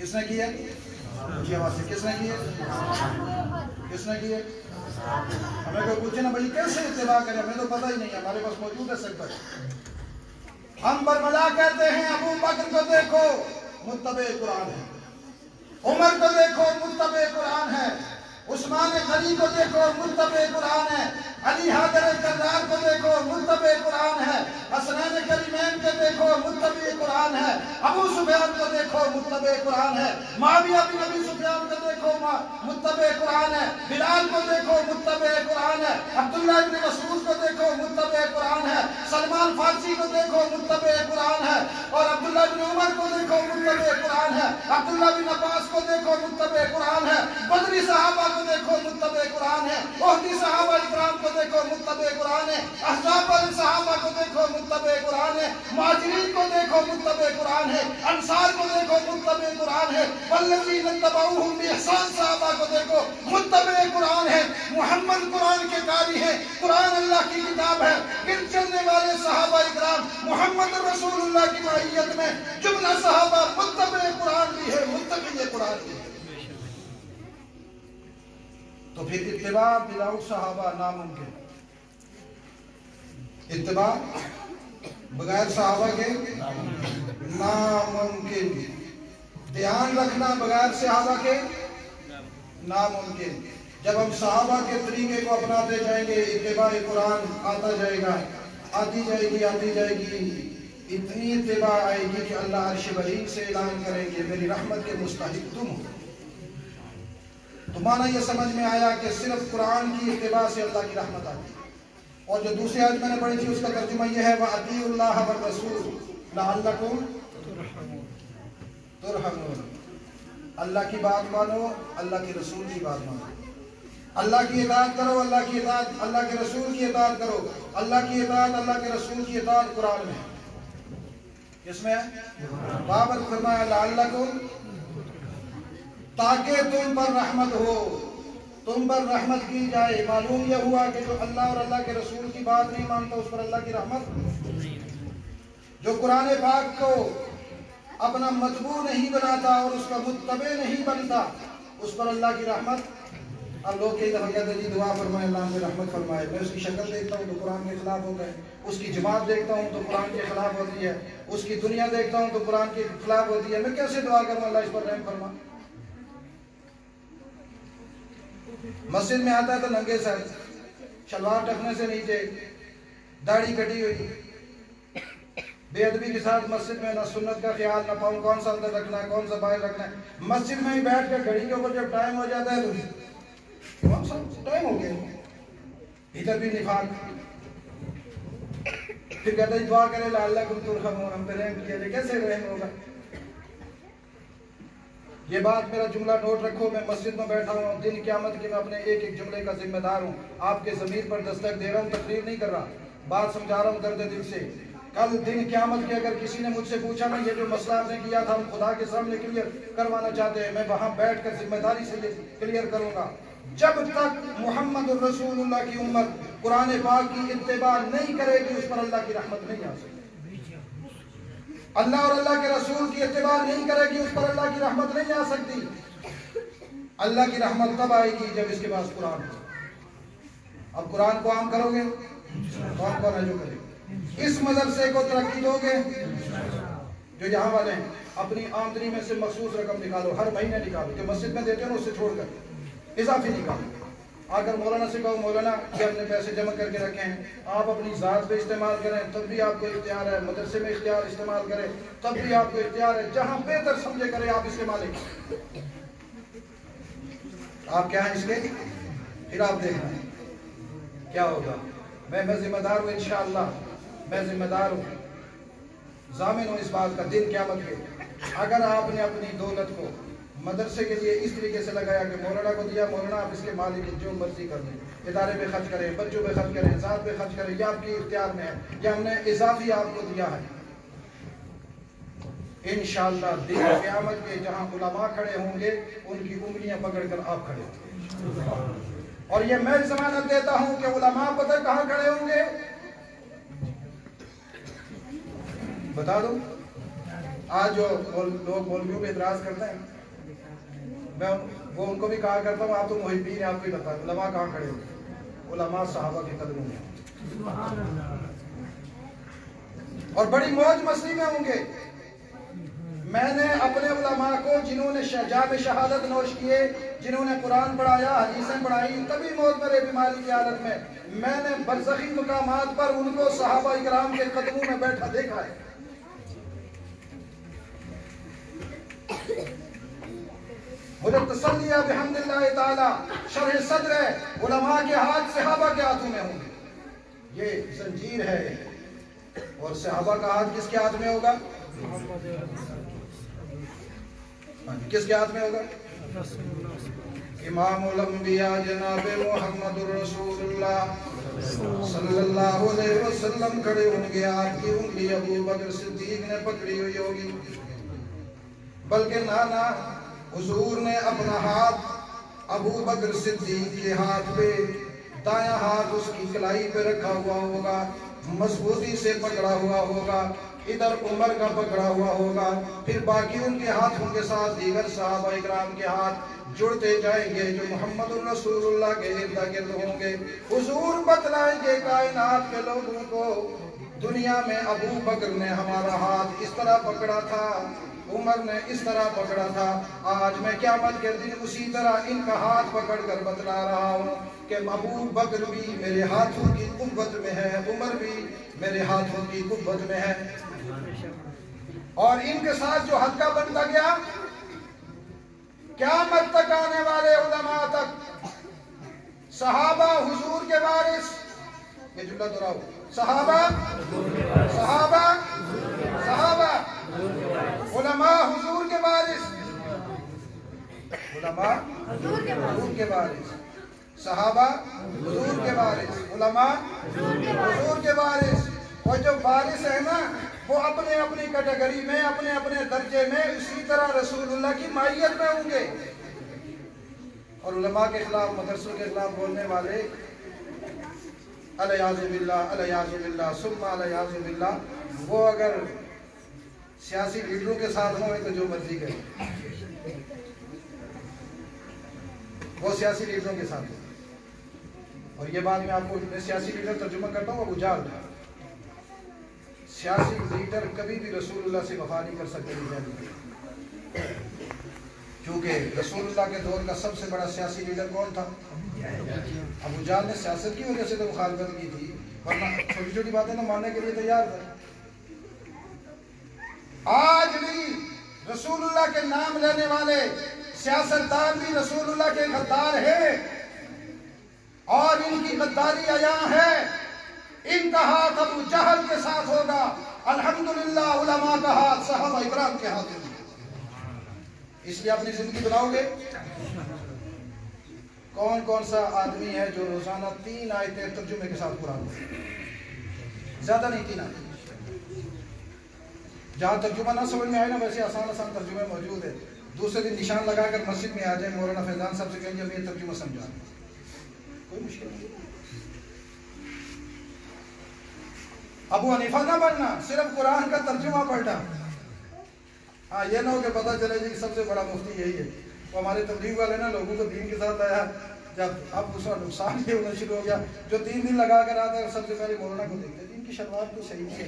کس نے کی ہے؟ اونچی آواز سے کس نے کی ہے؟ کس نے کی ہے؟ ہمیں کوئی پوچھے نا بھائی کیسے اتباع کریں، ہمیں تو پتہ ہی نہیں ہے، ہمارے پاس موجود ہے سیکٹر۔ ہم برملا کہتے ہیں ابو بکر کو دیکھو متبع قرآن ہے، عمر کو دیکھو متبع قرآن ہے، عثمان غنی کو دیکھو متبع قرآن ہے، علی حیدر کرار کو دیکھو متبع قرآن ہے، حسنین کریمین کو دیکھو متبع قرآن ہے، ابو سفیان کو دیکھو متبع قرآن ہے، معاویہ بن ابی سفیان کو دیکھو متبع قرآن ہے، بلال کو دیکھو متبع قرآن ہے، عبداللہ ابن مسعود کو دیکھو متبع قرآن ہے، سلمان فارسی کو دیکھو متبع قرآن ہے، اور عبداللہ بن عمر کو دیکھو متبع قرآن ہے، عبداللہ بن عباس کو دیکھو متبع قرآن ہے، بدری صحابہ کو دیکھو متبع قرآن ہے، احدی صحابہ اکرام کو دیکھو متبع قرآن ہے، احزاب والے صحابہ کو دیکھو متبع قرآن ہے، مہاجرین کو دیکھو متبع قرآن ہے، انصار کو دیکھو متبع قرآن ہے، والذین اتبعوہم بإحسان صحابہ کو دیکھو متبع قرآن ہے۔ محمد قرآن کے قاری ہیں، قرآن اللہ کی کتاب ہے، گر چلنے والے صحابہ اکرام محمد رسول اللہ کی معیت میں جملہ صحابہ متبع قرآن بھی ہے، متبع قرآن بھی ہے۔ تو پھر اتباع بلا صحابہ ناممکن، اتباع بغیر صحابہ کے ناممکن، دھیان رکھنا بغیر صحابہ کے ناممکن۔ جب ہم صحابہ کے طریقے کو اپناتے جائیں گے اتباع قرآن آتا جائے گا، آتی جائے گی، اتنی اتباع آئے گی کہ اللہ عرش بہین سے اعلان کریں گے میری رحمت کے مستحق تم ہو۔ تو معنی یہ سمجھ میں آیا کہ صرف قرآن کی اتباع سے اللہ کی رحمت آتی ہے۔ اور جو دوسری آیت میں نے پڑھی تھی اس کا ترجمہ یہ ہے وَأَطِیعُوا اللَّهَ وَالرَّسُولَ لَعَلَّکُمْ تُرْحَمُونَ، اللہ کی بات مانو، اللہ کے رسول کی بات مانو، اللہ کی اطاعت کرو، اللہ کی اطاعت، اللہ کے رسول کی اطاعت کرو، اللہ کی اطاعت، اللہ کے رسول کی اطاعت قرآن میں کس میں بابر فرمایا لعلکم، تاکہ تم پر رحمت ہو، تم پر رحمت کی جائے۔ معلوم یہ ہوا کہ جو اللہ اور اللہ کے رسول کی بات نہیں مانتا اس پر اللہ کی رحمت، جو قرآن پاک کو اپنا متبوع نہیں بناتا اور اس کا متبع نہیں بنتا اس پر اللہ کی رحمت۔ اب لوگ کئی دفعہ کہتے ہیں جی دعا فرمائے اللہ ہمیں رحمت فرمائے، میں اس کی شکل دیکھتا ہوں تو قرآن کے خلاف ہوتا ہے، اس کی جماعت دیکھتا ہوں تو قرآن کے خلاف ہوتی ہے، اس کی دنیا دیکھتا ہوں تو قرآن کے خلاف ہوتی ہے، میں کیسے دعا کروں اللہ اس پر رحم فرما؟ مسجد میں آتا ہے تو ننگے سر، شلوار ٹکنے سے نیچے، داڑھی کٹی ہوئی، بے ادبی کے ساتھ مسجد میں نہ سنت کا خیال، نہ پاؤں کون سا اندر رکھنا ہے کون سا باہر رکھنا ہے، مسجد میں ہی بیٹھ کر گھڑی کے اوپر جب ٹائم ہو جاتا ہے تو کون سا ٹائم ہو گیا، ادھر بھی نفاق، پھر کہتا ہے دعا کرے لعلکم ترحمون، ہم پہ رحم کیا جائے، کیسے رحم ہوگا؟ یہ بات میرا جملہ نوٹ رکھو، میں مسجد میں بیٹھا ہوں، دن قیامت کے میں اپنے ایک ایک جملے کا ذمہ دار ہوں، آپ کے ضمیر پر دستک دے رہا ہوں، تقریر نہیں کر رہا، بات سمجھا رہا ہوں درد دل سے۔ کل دن قیامت کے اگر کسی نے مجھ سے پوچھا نا یہ جو مسئلہ آپ نے کیا تھا ہم خدا کے سامنے کلیئر کروانا چاہتے ہیں، میں وہاں بیٹھ کر ذمہ داری سے یہ کلیئر کروں گا، جب تک محمد الرسول اللہ کی امت قرآن پاک کی اتباع نہیں کرے گی اس پر اللہ کی رحمت نہیں آ سکتی، اللہ اور اللہ کے رسول کی اتباع نہیں کرے گی اس پر اللہ کی رحمت نہیں آ سکتی۔ اللہ کی رحمت تب آئے گی جب اس کے پاس قرآن ہو۔ اب قرآن کو عام کرو گے، کون کون ہے جو کرے گا؟ اس مدرسے کو ترقی دو گے، جو یہاں والے ہیں اپنی آمدنی میں سے مخصوص رقم نکالو، ہر مہینے نکالو، جو مسجد میں دیتے ہیں اس سے چھوڑ کر اضافی نکالو، آ کر مولانا سے کہو مولانا یہ ہم نے پیسے جمع کر کے رکھے ہیں، آپ اپنی ذات پہ استعمال کریں تب بھی آپ کو اختیار ہے، مدرسے میں اختیار استعمال کریں تب بھی آپ کو اختیار ہے، جہاں بہتر سمجھے کریں آپ استعمال کریں۔ آپ کیا ہیں اس کے، پھر آپ دیکھنا کیا ہوگا۔ میں ذمہ دار ہوں انشاءاللہ، میں ذمہ دار ہوں، ضامن ہوں اس بات کا دن قیامت کے، اگر آپ نے اپنی دولت کو مدرسے کے لیے اس طریقے سے لگایا کہ مولانا کو دیا، مولانا آپ اس کے مالک جو مرضی کر دیں، ادارے پہ خرچ کریں، بچوں پہ خرچ کریں، ذات پہ خرچ کریں، یہ آپ کی اختیار میں ہے، یا ہم نے اضافی آپ کو دیا ہے، انشاءاللہ دن قیامت کے جہاں علماء کھڑے ہوں گے ان کی انگلیاں پکڑ کر آپ کھڑے ہوں گے، اور یہ میں ضمانت دیتا ہوں کہ علماء پتہ کہاں کھڑے ہوں گے، بتا دو آج جو لوگ مولویوں پہ اعتراض کرتے ہیں، میں وہ ان کو بھی کہا کرتا ہوں آپ تو محبین ہیں، آپ کو ہی بتا دیں علماء کہاں کھڑے ہوتے ہیں؟ علماء صحابہ کے قدموں میں، اور بڑی موج مستی میں ہوں گے۔ میں نے اپنے علماء کو جنہوں نے جام شہادت نوش کیے، جنہوں نے قرآن پڑھایا، حدیثیں پڑھائی، تبھی موت مرے بیماری کی حالت میں نے برزخی مقامات پر ان کو صحابہ اکرام کے قدموں میں بیٹھا دیکھا ہے۔ مجھے تسلی ہے بحمد اللہ تعالی، شرح صدر ہے، علماء کے ہاتھ صحابہ کے ہاتھوں میں ہوں گے، یہ زنجیر ہے۔ اور صحابہ کا ہاتھ کس کے ہاتھ میں ہوگا؟ کس کے ہاتھ میں ہوگا؟ امام الانبیاء جناب محمد الرسول اللہ صلی اللہ علیہ وسلم کھڑے ہوں گے، آپ کی انگلی ابو بکر صدیق نے پکڑی ہوئی ہوگی، بلکہ نانا حضور نے اپنا ہاتھ ابو بکر صدیق کے ہاتھ پہ، دایاں ہاتھ اس کی کلائی پہ رکھا ہوا ہوگا، مضبوطی سے پکڑا ہوا ہوگا، ادھر عمر کا پکڑا ہوا ہوگا، پھر باقی ان کے ہاتھوں کے ساتھ دیگر صحابہ اکرام کے ہاتھ جڑتے جائیں گے جو محمد الرسول اللہ کے ارد گرد ہوں گے۔ حضور بتلائیں گے کائنات کے لوگوں کو، دنیا میں ابو بکر نے ہمارا ہاتھ اس طرح پکڑا تھا، عمر نے اس طرح پکڑا تھا، آج میں قیامت کے دن اسی طرح ان کا ہاتھ پکڑ کر بتلا رہا ہوں کہ ابو بکر بھی میرے ہاتھوں کی قوت میں ہے، عمر بھی میرے ہاتھوں کی قوت میں ہے۔ اور ان کے ساتھ جو حد کا بنتا گیا، قیامت تک آنے والے علماء تک، صحابہ حضور کے وارث، یہ جملہ دہراؤ، صحابہ صحابہ صحابہ، علماء حضور کے وارث، علماء حضور کے وارث، صحابہ حضور کے وارث، علماء حضور کے وارث۔ اور جو وارث ہے نا، وہ اپنے اپنی کیٹیگری میں، اپنے اپنے درجے میں اسی طرح رسول اللہ کی مائیت میں ہوں گے۔ اور علماء کے خلاف، مدرسوں کے خلاف بولنے والے، الیاذ باللہ الیاذ باللہ ثم الیاذ باللہ، وہ اگر سیاسی لیڈروں کے ساتھ ہوں تو جو مرضی کریں، وہ سیاسی لیڈروں کے ساتھ ہوں۔ اور یہ بات میں آپ کو، میں سیاسی لیڈر ترجمہ کرتا ہوں ابو جہل، سیاسی لیڈر کبھی بھی رسول اللہ سے وفا نہیں کر سکتے، کیونکہ رسول اللہ کے دور کا سب سے بڑا سیاسی لیڈر کون تھا؟ ابو جہل نے سیاست کی وجہ سے تو مخالفت کی تھی، ورنہ چھوٹی چھوٹی باتیں تو ماننے کے لیے تیار تھا۔ آج بھی رسول اللہ کے نام لینے والے سیاستدان بھی رسول اللہ کے غدار ہیں، اور ان کی غداری عیاں ہے۔ ان کا ہاتھ ابو جہل کے ساتھ ہوگا، الحمدللہ علماء کا ہاتھ صحابہ اکرام کے ہاتھ ہوگا۔ اس لیے اپنی زندگی بناؤ گے، کون کون سا آدمی ہے جو روزانہ 3 آیتیں ترجمے کے ساتھ قرآن پڑھے؟ زیادہ نہیں، 3 آیتیں۔ جہاں ترجمہ نہ سمجھ میں آئے نا، ویسے آسان آسان ترجمے موجود ہے، دوسرے دن نشان لگا کر مسجد میں آ جائیں، مولانا فیضان صاحب سے کہیں گے ہمیں یہ ترجمہ سمجھا، کوئی مشکل نہیں۔ ابو حنیفہ نہ پڑھنا، صرف قرآن کا ترجمہ پڑھنا۔ ہاں یہ نہ ہو کہ پتہ چلے جی سب سے بڑا مفتی یہی ہے۔ وہ ہمارے تبلیغ والے نا لوگوں کو دین کے ساتھ آیا، جب اب اس کا نقصان یہ ہونا شروع ہو گیا، جو 3 دن لگا کر آتا ہے سب سے پہلے مولانا کو دیکھتے ہیں، دین کی شروعات تو صحیح نہیں ہے،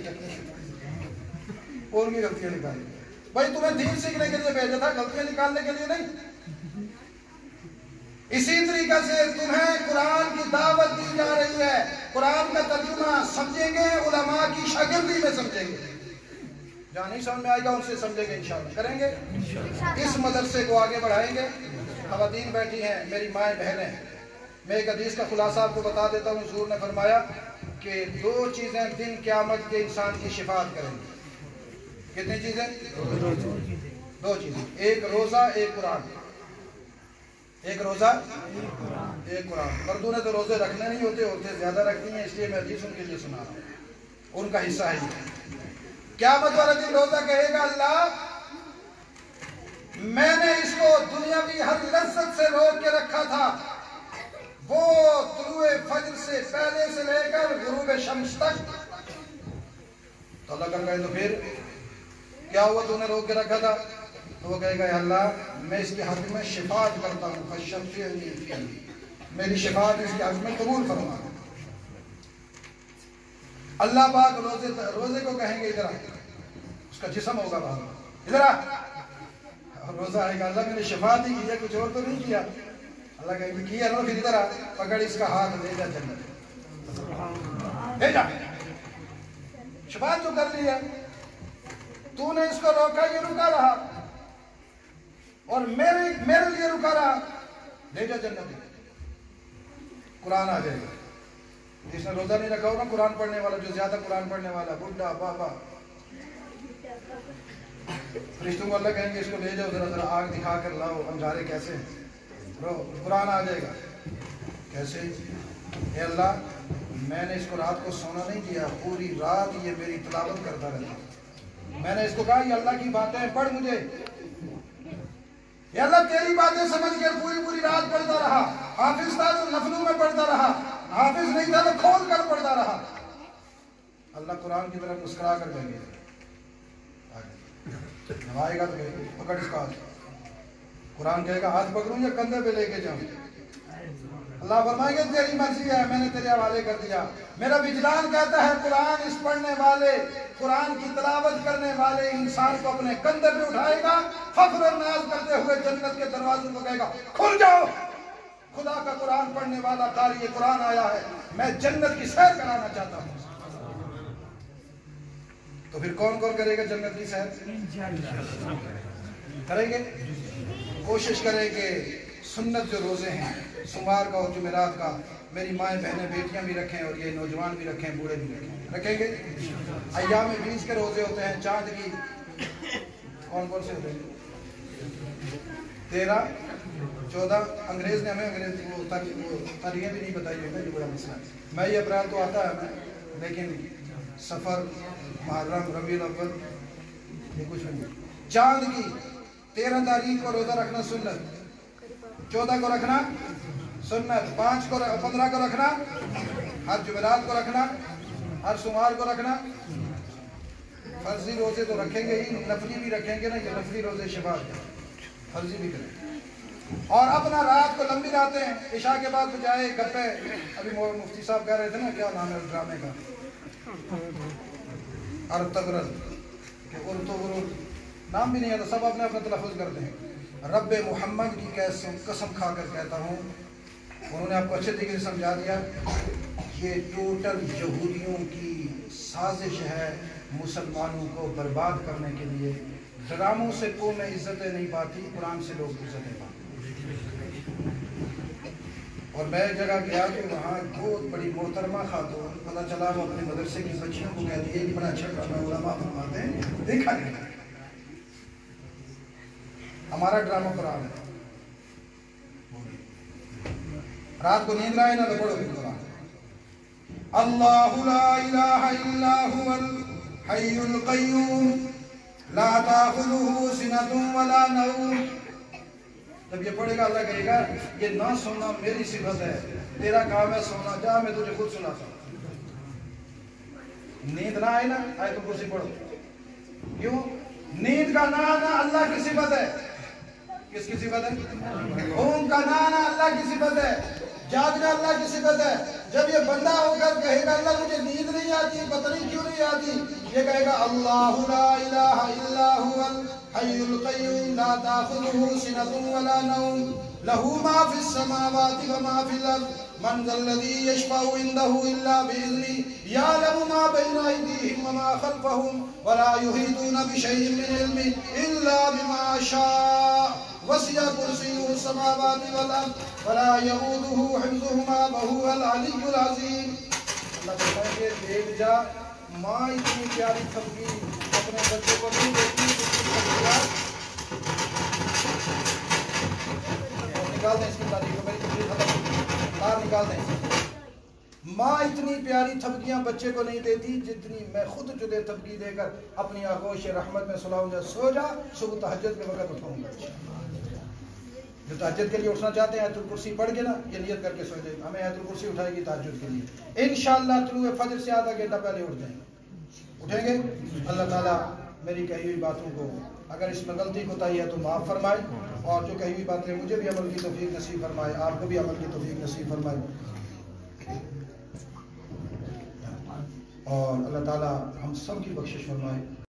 اور ان کی غلطیاں نکالیں۔ بھائی تمہیں دین سیکھنے کے لیے بھیجا تھا، غلطیاں نکالنے کے لیے نہیں۔ اسی طریقے سے تمہیں قرآن کی دعوت دی جا رہی ہے، قرآن کا ترجمہ سمجھیں گے، علماء کی شاگردی میں سمجھیں گے، جہاں نہیں سمجھ میں آئے گا ان سے سمجھیں گے، انشاءاللہ کریں گے، اس مدرسے کو آگے بڑھائیں گے۔ خواتین بیٹھی ہیں، میری مائیں بہنیں، میں ایک حدیث کا خلاصہ آپ کو بتا دیتا ہوں۔ حضور نے فرمایا کہ 2 چیزیں دن قیامت کے انسان کی شفاعت کریں گی۔ کتنی چیزیں؟ 2 چیزیں، ایک روزہ، ایک قرآن۔ ایک روزہ، ایک قرآن۔ مردوں نے تو روزے رکھنے نہیں ہوتے، عورتیں زیادہ رکھتی ہیں، اس لیے میں حدیث ان کے لیے سنا رہا ہوں، ان کا حصہ ہے یہ۔ قیامت والا دن روزہ کہے گا اللہ میں نے اس کو دنیاوی ہر لذت سے روک کے رکھا تھا، وہ طلوع فجر سے پہلے سے لے کر غروب شمس تک، تو اللہ کہے تو پھر کیا ہوا تو نے روک کے رکھا تھا؟ تو وہ کہے گا اے اللہ میں اس کے حق میں شفاعت کرتا ہوں، فشفعنی فیہ، میری شفاعت اس کے حق میں قبول فرما۔ اللہ پاک روزے کو کہیں گے ادھر آ، اس کا جسم ہوگا باہر، ادھر آ، اور روزہ آئے گا اللہ میں نے شفاعت ہی کی ہے، کچھ اور تو نہیں کیا۔ اللہ کہیں گے کیا نا، پھر ادھر آ، پکڑ اس کا ہاتھ، لے جا جنت، لے جا، شفاعت تو کر لی ہے، تو نے اس کو روکا، یہ رکا رہا، اور میرے لیے رکا رہا، لے جا جنت۔ قرآن آ جائے گا، جس نے روزہ نہیں رکھا ہوگا قرآن پڑھنے والا، جو زیادہ قرآن پڑھنے والا، بڈھا بابا، فرشتوں کو اللہ کہیں گے اس کو لے جاؤ، ذرا ذرا آگ دکھا کر لاؤ، انگارے کیسے ہیں؟ قرآن آ جائے گا، کیسے؟ اے اللہ میں نے اس کو رات کو سونا نہیں دیا، پوری رات یہ میری تلاوت کرتا رہتا، میں نے اس کو کہا یہ اللہ کی باتیں پڑھ مجھے، یا اللہ تیری باتیں سمجھ کر پوری رات پڑھتا رہا، حافظ تھا تو نفلوں میں پڑھتا رہا، حافظ نہیں تھا تو کھول کر پڑھتا رہا۔ اللہ قرآن کی طرف مسکرا کر کہیں گے، نوائے گا تو پکڑ اس کا ہاتھ، قرآن کہے گا ہاتھ پکڑوں یا کندھے پہ لے کے جاؤں؟ اللہ فرمائے گا تیری مرضی ہے، میں نے تیرے حوالے کر دیا۔ میرا وجدان کہتا ہے قرآن اس پڑھنے والے، قرآن کی تلاوت کرنے والے انسان کو اپنے کندھے پہ اٹھائے گا، فخر و ناز کرتے ہوئے جنت کے دروازوں کو کہے گا کھل جاؤ، خدا کا قرآن پڑھنے والا قاری قرآن آیا ہے، میں جنت کی سیر کرانا چاہتا ہوں۔ تو پھر کون کون کرے گا جنت کی سیر؟ کریں گے، کوشش کریں گے سنت جو روزے ہیں، سوموار کا اور جمعرات کا، میری مائیں بہنیں بیٹیاں بھی رکھیں، اور یہ نوجوان بھی رکھیں، بوڑھے بھی رکھیں گے۔ ایام 20 کے روزے ہوتے ہیں، چاند کی کون کون سے ہوتے ہیں؟ 13 14 انگریز نے ہمیں وہ تاریخیں بھی نہیں بتائی ہوئی، جو بڑا مسئلہ ہے۔ مئی اپریل تو آتا ہے ہمیں، لیکن سفر، محرم، ربیع الاول یہ کچھ نہیں۔ چاند کی 13 تاریخ کو روزہ رکھنا سنت، 14 کو رکھنا سنت، 15 کو رکھنا، ہر جمعرات کو رکھنا، ہر سوموار کو رکھنا۔ فرضی روزے تو رکھیں گے ہی، نفلی بھی رکھیں گے نا، یہ نفلی روزے شفاعت کے، فرضی بھی کریں۔ اور اپنا رات کو لمبی راتیں، عشاء کے بعد بجائے گپے، ابھی مفتی صاحب کہہ رہے تھے نا کیا نام ہے اس ڈرامے کا، ارتغرل کہ ارتغرل نام بھی نہیں آتا، سب اپنے اپنا تلفظ کرتے ہیں۔ رب محمد کی قسم کھا کر کہتا ہوں، انہوں نے آپ کو اچھے طریقے سے سمجھا دیا، یہ ٹوٹل یہودیوں کی سازش ہے مسلمانوں کو برباد کرنے کے لیے۔ ڈراموں سے قومیں عزتیں نہیں پاتی، قرآن سے لوگ عزتیں پاتے۔ اور میں ایک جگہ گیا کہ وہاں بہت بڑی محترمہ خاتون، پتہ چلا وہ اپنے مدرسے کی بچیوں کو کہتی ہے کہ بڑا اچھا ڈرامہ علماء فرماتے ہیں، دیکھا نہیں۔ ہمارا ڈرامہ قرآن ہے، رات کو نیند آئے نا تو پڑھو قرآن۔ اللہ لا الہ الا هو الحی القیوم لا تأخذه سنۃ ولا نوم۔ جب یہ پڑھے گا اللہ کہے گا یہ نہ سونا میری صفت ہے، تیرا کام ہے سونا، جا میں تجھے خود سناتا ہوں۔ نیند نہ آئے نا، آیت الکرسی پڑھو۔ کیوں؟ نیند کا نہ آنا اللہ کی صفت ہے۔ کس کی صفت ہے؟ اونگ کا نہ آنا اللہ کی صفت ہے، جاگنا اللہ کی صفت ہے۔ جب یہ بندہ ہو کر کہے گا اللہ مجھے نیند نہیں آتی، پتہ نہیں کیوں نہیں آتی، یہ کہے گا اللہ لا الہ الا هو الحی القیوم لا تأخذه سنۃ ولا نوم له ما فی السماوات وما فی الارض من ذا الذی یشفع عنده الا بإذنہ یعلم ما بین ایدیہم وما خلفہم ولا یحیطون بشیء من علمہ الا بما شاء وسع کرسیہ السماوات والارض ولا یئودہ حفظہما وہو العلی العظیم۔ اللہ فرمائیں گے دیکھ جا، ماں اتنی پیاری تھپکی اپنے بچے کو نہیں دیتی، نکال دیں اس کی تاریخ کو، میری تقریر ختم، تار نکال دیں۔ ماں اتنی پیاری تھپکیاں بچے کو نہیں دیتی جتنی میں خود تجھے تھپکی دے کر اپنی آغوش رحمت میں سلاؤں گا۔ سو جا، صبح تہجد کے وقت اٹھاؤں گا۔ جو تہجد کے لیے اٹھنا چاہتے ہیں آیت الکرسی پڑھ کے نا یہ نیت کر کے سو جائیں، ہمیں آیت الکرسی اٹھائے گی تہجد کے لیے انشاءاللہ۔ طلوع فجر سے آدھا گھنٹہ پہلے اٹھ جائیں گے، اٹھیں گے۔ اللہ تعالیٰ میری کہی ہوئی باتوں کو اگر اس میں غلطی کوتاہی ہے تو معاف فرمائے، اور جو کہی ہوئی باتیں مجھے بھی عمل کی توفیق نصیب فرمائے، آپ کو بھی عمل کی توفیق نصیب فرمائے، اور اللہ تعالی ہم سب کی بخشش فرمائے۔